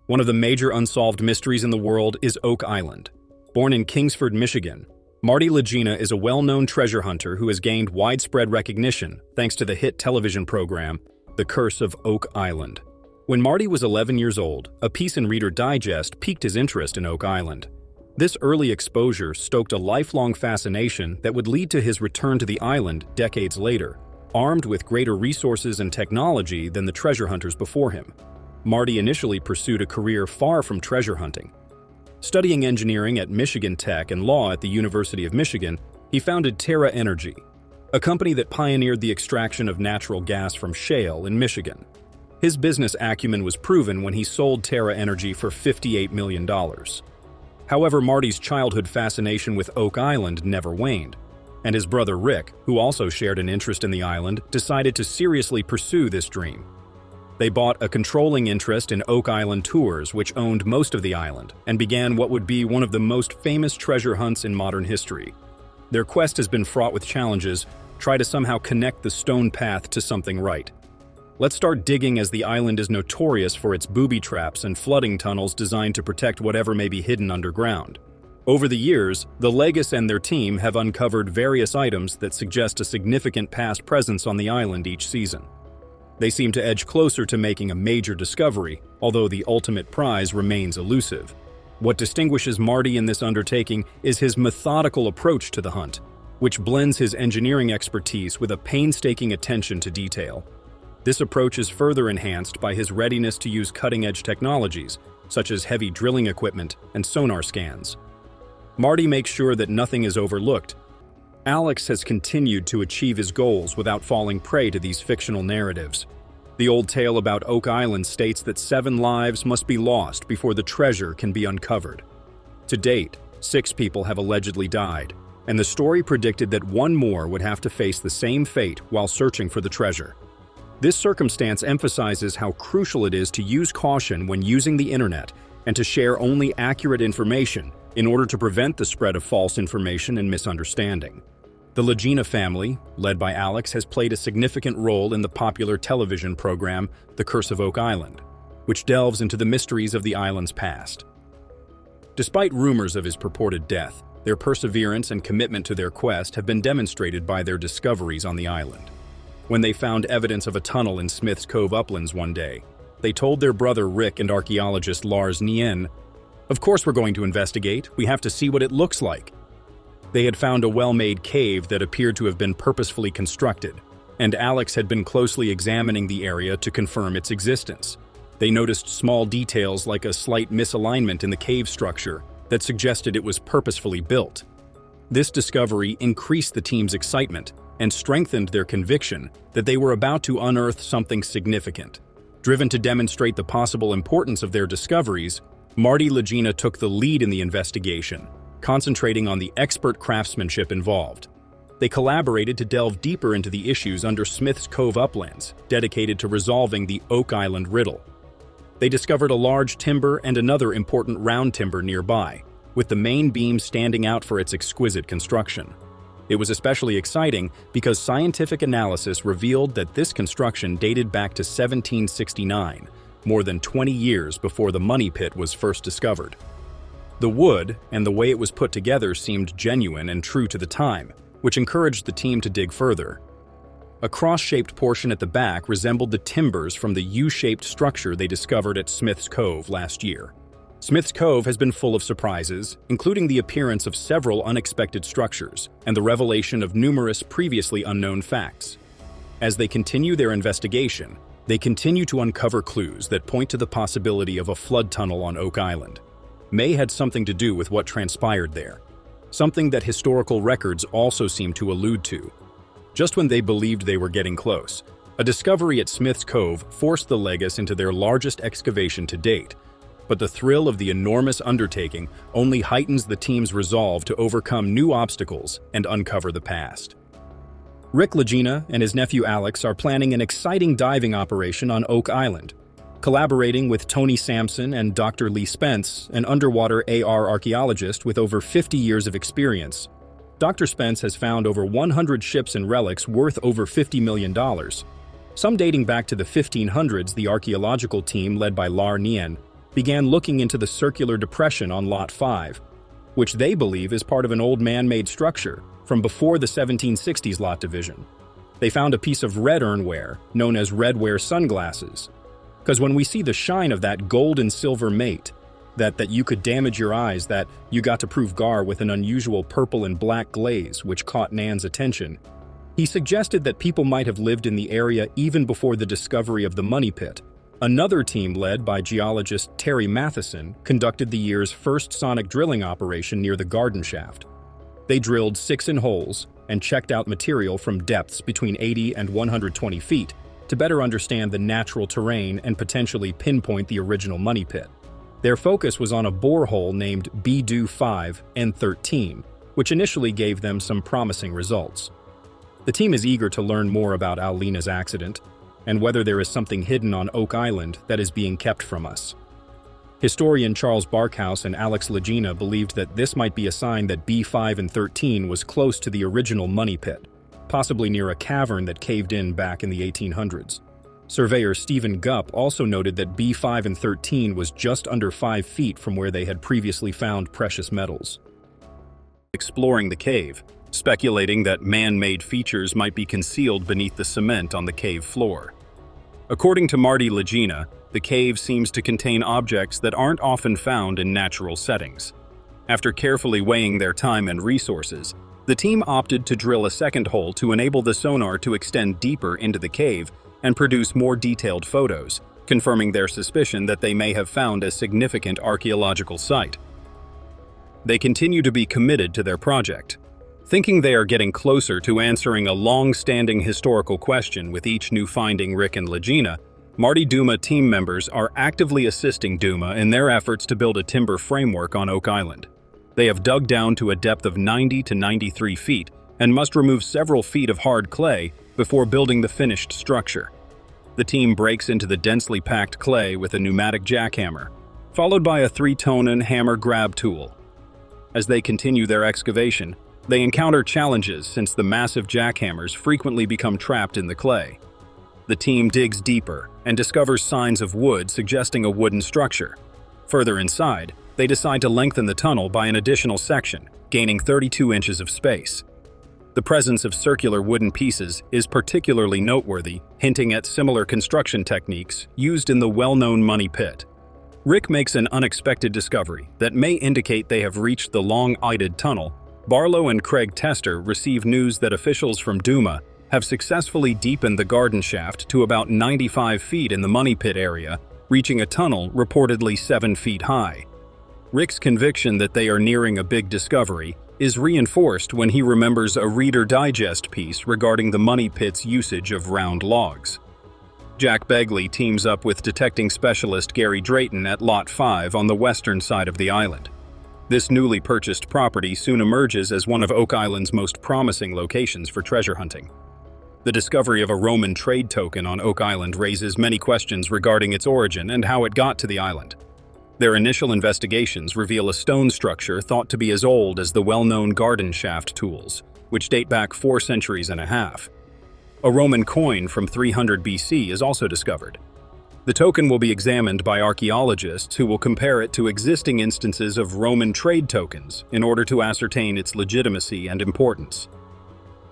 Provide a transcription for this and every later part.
One of the major unsolved mysteries in the world is Oak Island. Born in Kingsford, Michigan, Marty Lagina is a well-known treasure hunter who has gained widespread recognition thanks to the hit television program, The Curse of Oak Island. When Marty was 11 years old, a piece in Reader Digest piqued his interest in Oak Island. This early exposure stoked a lifelong fascination that would lead to his return to the island decades later, armed with greater resources and technology than the treasure hunters before him. Marty initially pursued a career far from treasure hunting. Studying engineering at Michigan Tech and law at the University of Michigan, he founded Terra Energy, a company that pioneered the extraction of natural gas from shale in Michigan. His business acumen was proven when he sold Terra Energy for $58 million. However, Marty's childhood fascination with Oak Island never waned, and his brother Rick, who also shared an interest in the island, decided to seriously pursue this dream. They bought a controlling interest in Oak Island Tours, which owned most of the island, and began what would be one of the most famous treasure hunts in modern history. Their quest has been fraught with challenges. Try to somehow connect the stone path to something right. Let's start digging, as the island is notorious for its booby traps and flooding tunnels designed to protect whatever may be hidden underground. Over the years, the Legis and their team have uncovered various items that suggest a significant past presence on the island each season. They seem to edge closer to making a major discovery, although the ultimate prize remains elusive. What distinguishes Marty in this undertaking is his methodical approach to the hunt, which blends his engineering expertise with a painstaking attention to detail. This approach is further enhanced by his readiness to use cutting-edge technologies, such as heavy drilling equipment and sonar scans. Marty makes sure that nothing is overlooked. Alex has continued to achieve his goals without falling prey to these fictional narratives. The old tale about Oak Island states that 7 lives must be lost before the treasure can be uncovered. To date, 6 people have allegedly died, and the story predicted that 1 more would have to face the same fate while searching for the treasure. This circumstance emphasizes how crucial it is to use caution when using the internet and to share only accurate information in order to prevent the spread of false information and misunderstanding. The Lagena family, led by Alex, has played a significant role in the popular television program The Curse of Oak Island, which delves into the mysteries of the island's past. Despite rumors of his purported death, their perseverance and commitment to their quest have been demonstrated by their discoveries on the island. When they found evidence of a tunnel in Smith's Cove uplands one day, they told their brother Rick and archaeologist Lars Nien, "Of course we're going to investigate. We have to see what it looks like." They had found a well-made cave that appeared to have been purposefully constructed, and Alex had been closely examining the area to confirm its existence. They noticed small details like a slight misalignment in the cave structure that suggested it was purposefully built. This discovery increased the team's excitement and strengthened their conviction that they were about to unearth something significant. Driven to demonstrate the possible importance of their discoveries, Marty Lagina took the lead in the investigation, concentrating on the expert craftsmanship involved. They collaborated to delve deeper into the issues under Smith's Cove uplands, dedicated to resolving the Oak Island riddle. They discovered a large timber and another important round timber nearby, with the main beam standing out for its exquisite construction. It was especially exciting because scientific analysis revealed that this construction dated back to 1769, more than 20 years before the money pit was first discovered. The wood and the way it was put together seemed genuine and true to the time, which encouraged the team to dig further. A cross-shaped portion at the back resembled the timbers from the U-shaped structure they discovered at Smith's Cove last year. Smith's Cove has been full of surprises, including the appearance of several unexpected structures and the revelation of numerous previously unknown facts. As they continue their investigation, they continue to uncover clues that point to the possibility of a flood tunnel on Oak Island. May had something to do with what transpired there, something that historical records also seem to allude to. Just when they believed they were getting close, a discovery at Smith's Cove forced the Legis into their largest excavation to date, but the thrill of the enormous undertaking only heightens the team's resolve to overcome new obstacles and uncover the past. Rick Lagina and his nephew Alex are planning an exciting diving operation on Oak Island. Collaborating with Tony Sampson and Dr. Lee Spence, an underwater AR archaeologist with over 50 years of experience, Dr. Spence has found over 100 ships and relics worth over $50 million. Some dating back to the 1500s, the archaeological team led by Lars Nien began looking into the circular depression on Lot 5, which they believe is part of an old man-made structure from before the 1760s lot division. They found a piece of red earnware, known as redware sunglasses. Because when we see the shine of that gold and silver mate, that you could damage your eyes, that you got to prove Gar with an unusual purple and black glaze which caught Nan's attention, he suggested that people might have lived in the area even before the discovery of the money pit. Another team led by geologist Terry Matheson conducted the year's first sonic drilling operation near the garden shaft. They drilled 6 holes and checked out material from depths between 80 and 120 feet to better understand the natural terrain and potentially pinpoint the original money pit. Their focus was on a borehole named BDU-5 and 13, which initially gave them some promising results. The team is eager to learn more about Alina's accident and whether there is something hidden on Oak Island that is being kept from us. Historian Charles Barkhouse and Alex Lagena believed that this might be a sign that B5 and 13 was close to the original money pit, possibly near a cavern that caved in back in the 1800s. Surveyor Stephen Gupp also noted that B5 and 13 was just under 5 feet from where they had previously found precious metals. Exploring the cave, speculating that man-made features might be concealed beneath the cement on the cave floor. According to Marty Lagina, the cave seems to contain objects that aren't often found in natural settings. After carefully weighing their time and resources, the team opted to drill a second hole to enable the sonar to extend deeper into the cave and produce more detailed photos, confirming their suspicion that they may have found a significant archaeological site. They continue to be committed to their project. Thinking they are getting closer to answering a long-standing historical question with each new finding, Rick and Lagena, Marty Duma team members are actively assisting Duma in their efforts to build a timber framework on Oak Island. They have dug down to a depth of 90 to 93 feet and must remove several feet of hard clay before building the finished structure. The team breaks into the densely packed clay with a pneumatic jackhammer, followed by a 3-tonen hammer grab tool. As they continue their excavation, they encounter challenges since the massive jackhammers frequently become trapped in the clay. The team digs deeper and discovers signs of wood suggesting a wooden structure. Further inside, they decide to lengthen the tunnel by an additional section, gaining 32 inches of space. The presence of circular wooden pieces is particularly noteworthy, hinting at similar construction techniques used in the well-known money pit. Rick makes an unexpected discovery that may indicate they have reached the long-eyed tunnel. Barlow and Craig Tester receive news that officials from Duma have successfully deepened the garden shaft to about 95 feet in the money pit area, reaching a tunnel reportedly 7 feet high. Rick's conviction that they are nearing a big discovery is reinforced when he remembers a Reader Digest piece regarding the money pit's usage of round logs. Jack Begley teams up with detecting specialist Gary Drayton at Lot 5 on the western side of the island. This newly purchased property soon emerges as one of Oak Island's most promising locations for treasure hunting. The discovery of a Roman trade token on Oak Island raises many questions regarding its origin and how it got to the island. Their initial investigations reveal a stone structure thought to be as old as the well-known garden shaft tools, which date back 4 centuries and a half. A Roman coin from 300 BC is also discovered. The token will be examined by archaeologists who will compare it to existing instances of Roman trade tokens in order to ascertain its legitimacy and importance.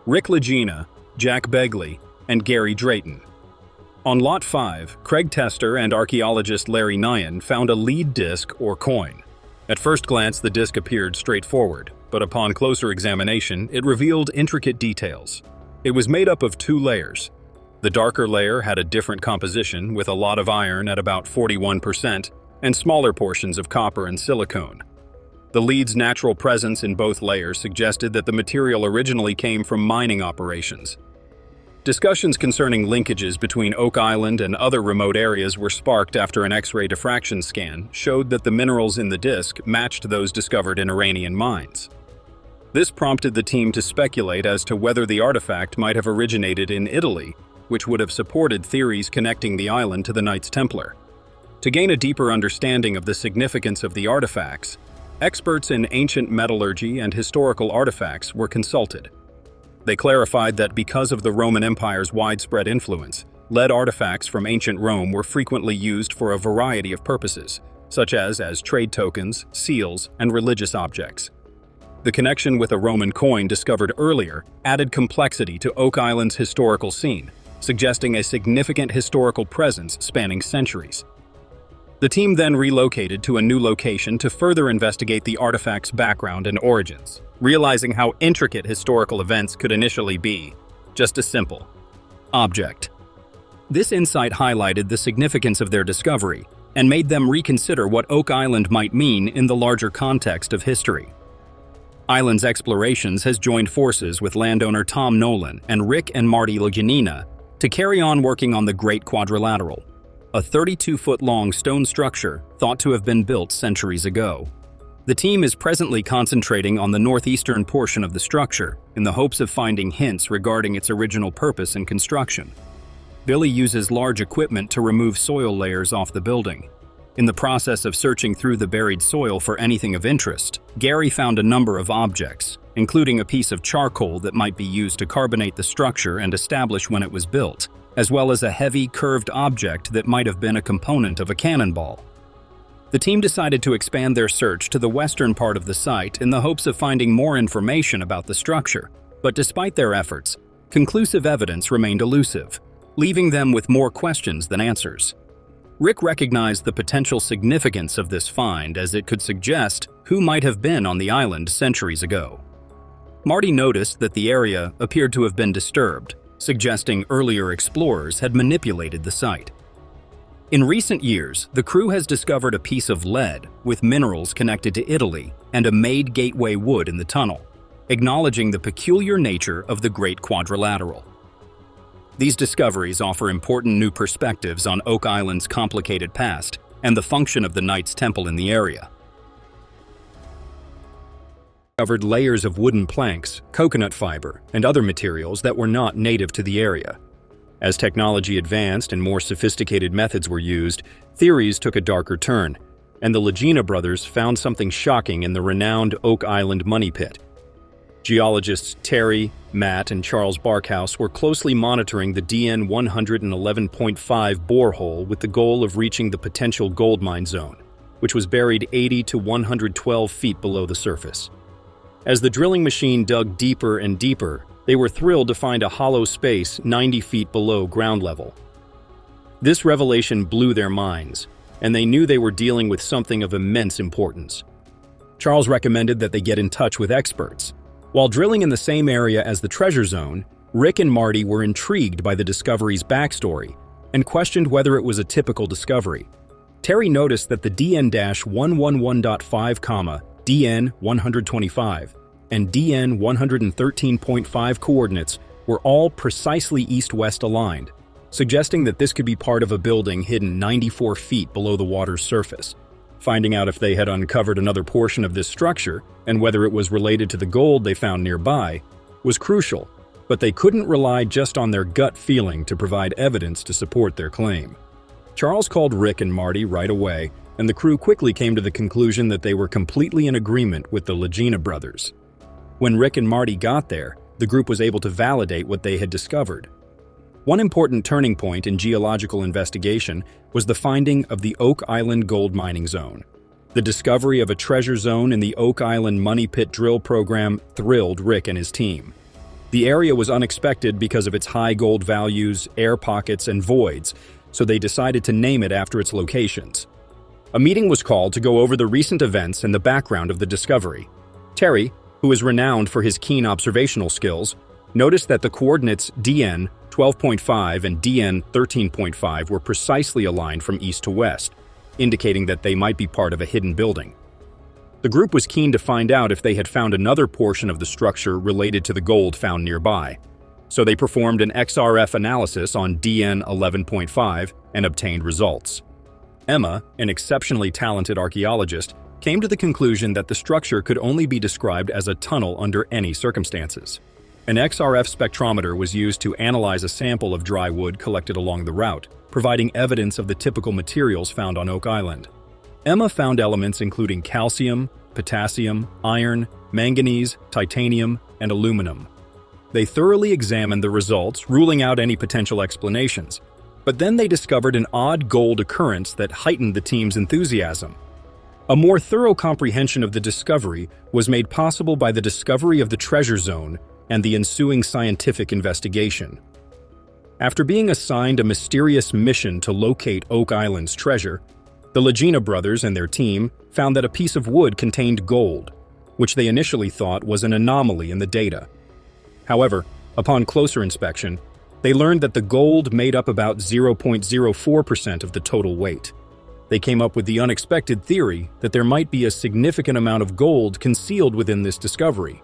Rick Lagena, Jack Begley, and Gary Drayton. On Lot 5, Craig Tester and archaeologist Larry Nyan found a lead disc or coin. At first glance, the disc appeared straightforward, but upon closer examination, it revealed intricate details. It was made up of 2 layers. The darker layer had a different composition with a lot of iron at about 41% and smaller portions of copper and silicone. The lead's natural presence in both layers suggested that the material originally came from mining operations. Discussions concerning linkages between Oak Island and other remote areas were sparked after an X-ray diffraction scan showed that the minerals in the disk matched those discovered in Iranian mines. This prompted the team to speculate as to whether the artifact might have originated in Italy, which would have supported theories connecting the island to the Knights Templar. To gain a deeper understanding of the significance of the artifacts, experts in ancient metallurgy and historical artifacts were consulted. They clarified that because of the Roman Empire's widespread influence, lead artifacts from ancient Rome were frequently used for a variety of purposes, such as trade tokens, seals, and religious objects. The connection with a Roman coin discovered earlier added complexity to Oak Island's historical scene, suggesting a significant historical presence spanning centuries. The team then relocated to a new location to further investigate the artifact's background and origins, realizing how intricate historical events could initially be just a simple object. This insight highlighted the significance of their discovery and made them reconsider what Oak Island might mean in the larger context of history. Island's Explorations has joined forces with landowner Tom Nolan and Rick and Marty Lagina to carry on working on the Great Quadrilateral, a 32-foot-long stone structure thought to have been built centuries ago. The team is presently concentrating on the northeastern portion of the structure in the hopes of finding hints regarding its original purpose and construction. Billy uses large equipment to remove soil layers off the building. In the process of searching through the buried soil for anything of interest, Gary found a number of objects, including a piece of charcoal that might be used to carbonate the structure and establish when it was built, as well as a heavy, curved object that might have been a component of a cannonball. The team decided to expand their search to the western part of the site in the hopes of finding more information about the structure, but despite their efforts, conclusive evidence remained elusive, leaving them with more questions than answers. Rick recognized the potential significance of this find as it could suggest who might have been on the island centuries ago. Marty noticed that the area appeared to have been disturbed, suggesting earlier explorers had manipulated the site. In recent years, the crew has discovered a piece of lead with minerals connected to Italy and a made gateway wood in the tunnel, acknowledging the peculiar nature of the Great Quadrilateral. These discoveries offer important new perspectives on Oak Island's complicated past and the function of the Knights Temple in the area. Covered layers of wooden planks, coconut fiber, and other materials that were not native to the area. As technology advanced and more sophisticated methods were used, theories took a darker turn, and the Lagina brothers found something shocking in the renowned Oak Island money pit. Geologists Terry, Matt, and Charles Barkhouse were closely monitoring the DN 111.5 borehole with the goal of reaching the potential gold mine zone, which was buried 80 to 112 feet below the surface. As the drilling machine dug deeper and deeper, they were thrilled to find a hollow space 90 feet below ground level. This revelation blew their minds, and they knew they were dealing with something of immense importance. Charles recommended that they get in touch with experts. While drilling in the same area as the treasure zone, Rick and Marty were intrigued by the discovery's backstory and questioned whether it was a typical discovery. Terry noticed that the DN-111.5, DN 125, and DN 113.5 coordinates were all precisely east-west aligned, suggesting that this could be part of a building hidden 94 feet below the water's surface. Finding out if they had uncovered another portion of this structure and whether it was related to the gold they found nearby was crucial, but they couldn't rely just on their gut feeling to provide evidence to support their claim. Charles called Rick and Marty right away, and the crew quickly came to the conclusion that they were completely in agreement with the Lagina brothers. When Rick and Marty got there, the group was able to validate what they had discovered. One important turning point in geological investigation was the finding of the Oak Island gold mining zone. The discovery of a treasure zone in the Oak Island money pit drill program thrilled Rick and his team. The area was unexpected because of its high gold values, air pockets, and voids, so they decided to name it after its locations. A meeting was called to go over the recent events and the background of the discovery. Terry, who is renowned for his keen observational skills, noticed that the coordinates DN 12.5 and DN 13.5 were precisely aligned from east to west, indicating that they might be part of a hidden building. The group was keen to find out if they had found another portion of the structure related to the gold found nearby, so they performed an XRF analysis on DN 11.5 and obtained results. Emma, an exceptionally talented archaeologist, came to the conclusion that the structure could only be described as a tunnel under any circumstances. An XRF spectrometer was used to analyze a sample of dry wood collected along the route, providing evidence of the typical materials found on Oak Island. Emma found elements including calcium, potassium, iron, manganese, titanium, and aluminum. They thoroughly examined the results, ruling out any potential explanations. But then they discovered an odd gold occurrence that heightened the team's enthusiasm. A more thorough comprehension of the discovery was made possible by the discovery of the treasure zone and the ensuing scientific investigation. After being assigned a mysterious mission to locate Oak Island's treasure, the Lagena brothers and their team found that a piece of wood contained gold, which they initially thought was an anomaly in the data. However, upon closer inspection, they learned that the gold made up about 0.04% of the total weight. They came up with the unexpected theory that there might be a significant amount of gold concealed within this discovery.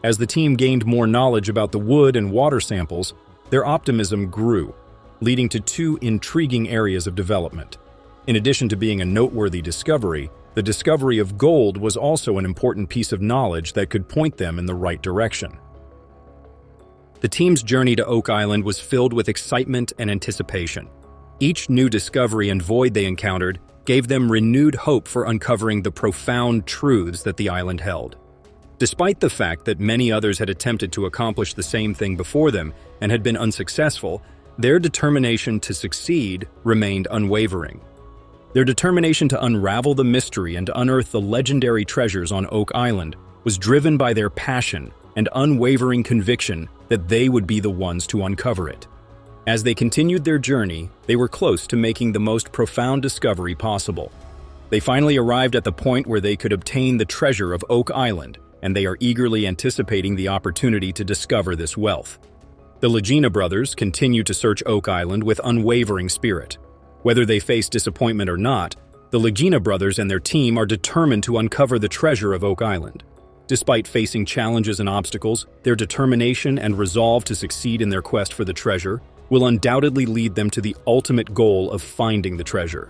As the team gained more knowledge about the wood and water samples, their optimism grew, leading to two intriguing areas of development. In addition to being a noteworthy discovery, the discovery of gold was also an important piece of knowledge that could point them in the right direction. The team's journey to Oak Island was filled with excitement and anticipation. Each new discovery and void they encountered gave them renewed hope for uncovering the profound truths that the island held. Despite the fact that many others had attempted to accomplish the same thing before them and had been unsuccessful, their determination to succeed remained unwavering. Their determination to unravel the mystery and unearth the legendary treasures on Oak Island was driven by their passion and unwavering conviction that they would be the ones to uncover it. As they continued their journey, they were close to making the most profound discovery possible. They finally arrived at the point where they could obtain the treasure of Oak Island, and they are eagerly anticipating the opportunity to discover this wealth. The Lagena brothers continue to search Oak Island with unwavering spirit. Whether they face disappointment or not, the Lagena brothers and their team are determined to uncover the treasure of Oak Island. Despite facing challenges and obstacles, their determination and resolve to succeed in their quest for the treasure will undoubtedly lead them to the ultimate goal of finding the treasure.